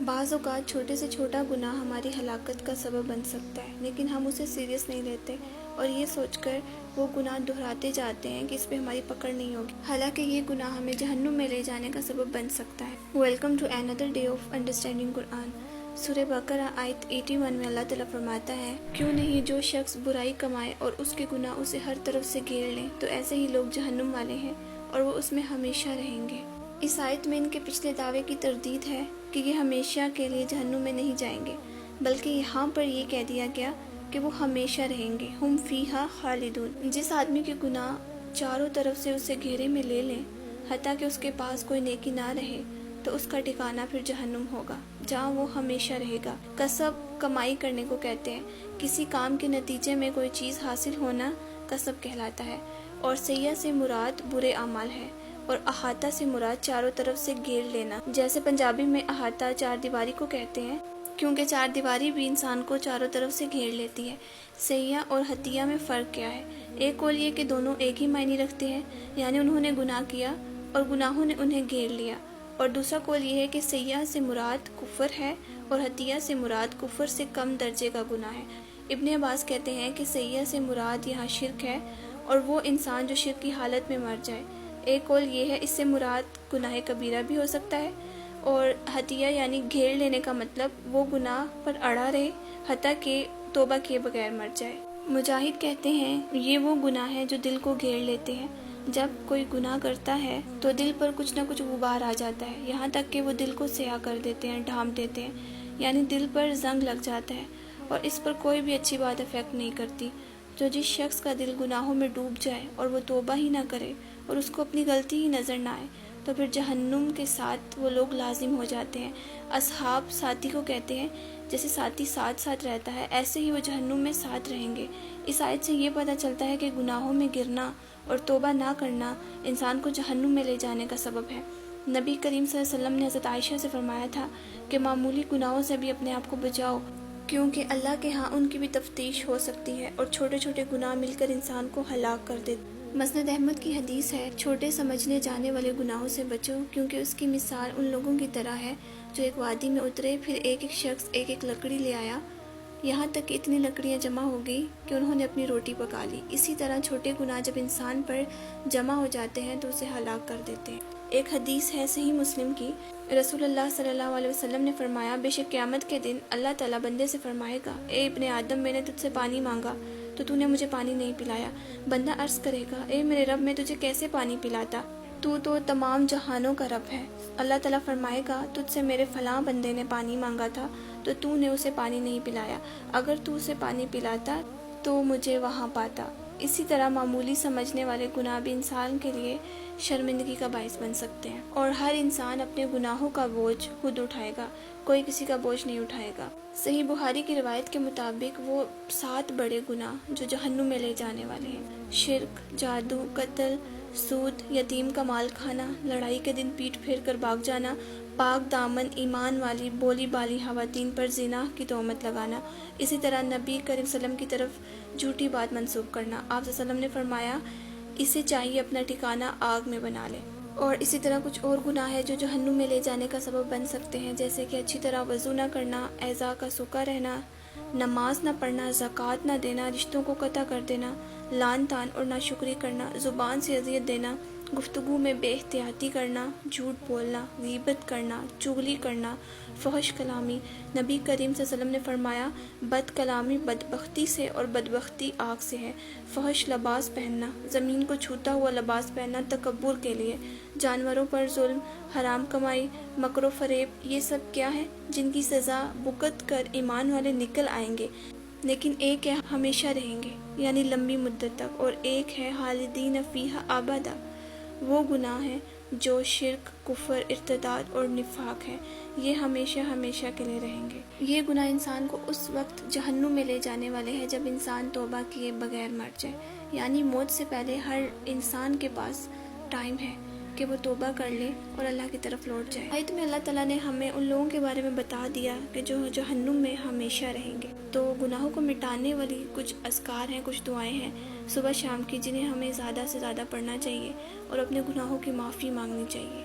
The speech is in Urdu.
بعض اوقات چھوٹے سے چھوٹا گناہ ہماری ہلاکت کا سبب بن سکتا ہے، لیکن ہم اسے سیریس نہیں لیتے اور یہ سوچ کر وہ گناہ دہراتے جاتے ہیں کہ اس پہ ہماری پکڑ نہیں ہوگی، حالانکہ یہ گناہ ہمیں جہنم میں لے جانے کا سبب بن سکتا ہے۔ Welcome to another day of understanding قرآن۔ سورہ بقرہ آیت 81 میں اللہ تعالیٰ فرماتا ہے، کیوں نہیں جو شخص برائی کمائے اور اس کے گناہ اسے ہر طرف سے گھیر لیں تو ایسے ہی لوگ جہنم والے ہیں اور وہ اس میں ہمیشہ رہیں گے۔ اس آیت میں ان کے پچھلے دعوے کی تردید ہے کہ یہ ہمیشہ کے لیے جہنم میں نہیں جائیں گے، بلکہ یہاں پر یہ کہہ دیا گیا کہ وہ ہمیشہ رہیں گے، ہم فیہا خالدون۔ جس آدمی کے گناہ چاروں طرف سے اسے گھیرے میں لے لیں حتیٰ کہ اس کے پاس کوئی نیکی نہ رہے تو اس کا ٹھکانہ پھر جہنم ہوگا، جہاں وہ ہمیشہ رہے گا۔ کسب کمائی کرنے کو کہتے ہیں، کسی کام کے نتیجے میں کوئی چیز حاصل ہونا کسب کہلاتا ہے، اور سیئہ سے مراد برے اعمال ہے، اور احاطہ سے مراد چاروں طرف سے گھیر لینا، جیسے پنجابی میں احاطہ چار دیواری کو کہتے ہیں، کیونکہ چار دیواری بھی انسان کو چاروں طرف سے گھیر لیتی ہے۔ سیئہ اور حطیہ میں فرق کیا ہے؟ ایک قول یہ کہ دونوں ایک ہی معنی رکھتے ہیں، یعنی انہوں نے گناہ کیا اور گناہوں نے انہیں گھیر لیا، اور دوسرا قول یہ ہے کہ سیئہ سے مراد کفر ہے اور حطیہ سے مراد کفر سے کم درجے کا گناہ ہے۔ ابن عباس کہتے ہیں کہ سیئہ سے مراد یہاں شرک ہے، اور وہ انسان جو شرک کی حالت میں مر جائے۔ ایک قول یہ ہے اس سے مراد گناہ کبیرہ بھی ہو سکتا ہے، اور حطیہ یعنی گھیر لینے کا مطلب وہ گناہ پر اڑا رہے حتیٰ کہ توبہ کیے بغیر مر جائے۔ مجاہد کہتے ہیں یہ وہ گناہ ہے جو دل کو گھیر لیتے ہیں۔ جب کوئی گناہ کرتا ہے تو دل پر کچھ نہ کچھ غبار آ جاتا ہے، یہاں تک کہ وہ دل کو سیاہ کر دیتے ہیں، ڈھانپ دیتے ہیں، یعنی دل پر زنگ لگ جاتا ہے، اور اس پر کوئی بھی اچھی بات افیکٹ نہیں کرتی۔ تو جس شخص کا دل گناہوں میں ڈوب جائے اور وہ توبہ ہی نہ کرے اور اس کو اپنی غلطی ہی نظر نہ آئے تو پھر جہنم کے ساتھ وہ لوگ لازم ہو جاتے ہیں۔ اصحاب ساتھی کو کہتے ہیں، جیسے ساتھی ساتھ ساتھ رہتا ہے ایسے ہی وہ جہنم میں ساتھ رہیں گے۔ اس آیت سے یہ پتہ چلتا ہے کہ گناہوں میں گرنا اور توبہ نہ کرنا انسان کو جہنم میں لے جانے کا سبب ہے۔ نبی کریم صلی اللہ علیہ وسلم نے حضرت عائشہ سے فرمایا تھا کہ معمولی گناہوں سے بھی اپنے آپ کو بچاؤ، کیونکہ اللہ کے ہاں ان کی بھی تفتیش ہو سکتی ہے اور چھوٹے چھوٹے گناہ مل کر انسان کو ہلاک کر دیتے۔ مسند احمد کی حدیث ہے، چھوٹے سمجھنے جانے والے گناہوں سے بچو، کیونکہ اس کی مثال ان لوگوں کی طرح ہے جو ایک وادی میں اترے، پھر ایک ایک شخص ایک ایک لکڑی لے آیا، یہاں تک کہ اتنی لکڑیاں جمع ہو گئی کہ انہوں نے اپنی روٹی پکا لی۔ اسی طرح چھوٹے گناہ جب انسان پر جمع ہو جاتے ہیں تو اسے ہلاک کر دیتے ہیں۔ ایک حدیث ہے صحیح مسلم کی، رسول اللہ صلی اللہ علیہ وسلم نے فرمایا، بے شک قیامت کے دن اللہ تعالیٰ بندے سے فرمائے گا، اے ابن آدم، میں نے تجھ سے پانی مانگا تو نے مجھے پانی نہیں پلایا۔ بندہ عرض کرے گا، اے میرے رب، میں تجھے کیسے پانی پلاتا، تو تمام جہانوں کا رب ہے۔ اللہ تعالیٰ فرمائے گا، تجھ سے میرے فلاں بندے نے پانی مانگا تھا تو نے اسے پانی نہیں پلایا، اگر تو اسے پانی پلاتا تو مجھے وہاں پاتا۔ اسی طرح معمولی سمجھنے والے گناہ بھی انسان کے لیے شرمندگی کا باعث بن سکتے ہیں، اور ہر انسان اپنے گناہوں کا بوجھ خود اٹھائے گا، کوئی کسی کا بوجھ نہیں اٹھائے گا۔ صحیح بخاری کی روایت کے مطابق وہ 7 بڑے گناہ جو جہنم میں لے جانے والے ہیں: شرک، جادو، قتل، سود، یتیم کا مال کھانا، لڑائی کے دن پیٹھ پھیر کر بھاگ جانا، پاک دامن ایمان والی بولی بالی خواتین پر زنا کی تہمت لگانا، اسی طرح نبی کریم صلی اللہ علیہ وسلم کی طرف جھوٹی بات منسوب کرنا۔ آپ صلی اللہ علیہ وسلم نے فرمایا، اسے چاہیے اپنا ٹھکانہ آگ میں بنا لے۔ اور اسی طرح کچھ اور گناہ ہے جو جہنم میں لے جانے کا سبب بن سکتے ہیں، جیسے کہ اچھی طرح وضو نہ کرنا، اعضاء کا سوکھا رہنا، نماز نہ پڑھنا، زکوٰۃ نہ دینا، رشتوں کو قطع کر دینا، لعن طعن اور ناشکری کرنا، زبان سے اذیت دینا، گفتگو میں بے احتیاطی کرنا، جھوٹ بولنا، غیبت کرنا، چغلی کرنا، فحش کلامی۔ نبی کریم صلی اللہ علیہ وسلم نے فرمایا، بد کلامی بدبختی سے اور بدبختی آگ سے ہے۔ فحش لباس پہننا، زمین کو چھوتا ہوا لباس پہننا تکبر کے لیے، جانوروں پر ظلم، حرام کمائی، مکر و فریب، یہ سب کیا ہے جن کی سزا بھگت کر ایمان والے نکل آئیں گے، لیکن ایک ہے ہمیشہ رہیں گے یعنی لمبی مدت تک، اور ایک ہے خالدین فیہا ابدا، وہ گناہ ہیں جو شرک، کفر، ارتداد اور نفاق ہے، یہ ہمیشہ ہمیشہ کے لیے رہیں گے۔ یہ گناہ انسان کو اس وقت جہنم میں لے جانے والے ہیں جب انسان توبہ کیے بغیر مر جائے، یعنی موت سے پہلے ہر انسان کے پاس ٹائم ہے کہ وہ توبہ کر لے اور اللہ کی طرف لوٹ جائے۔ آیت میں اللہ تعالیٰ نے ہمیں ان لوگوں کے بارے میں بتا دیا کہ جو جہنم میں ہمیشہ رہیں گے۔ تو گناہوں کو مٹانے والی کچھ اذکار ہیں، کچھ دعائیں ہیں صبح شام کی، جنہیں ہمیں زیادہ سے زیادہ پڑھنا چاہیے اور اپنے گناہوں کی معافی مانگنی چاہیے۔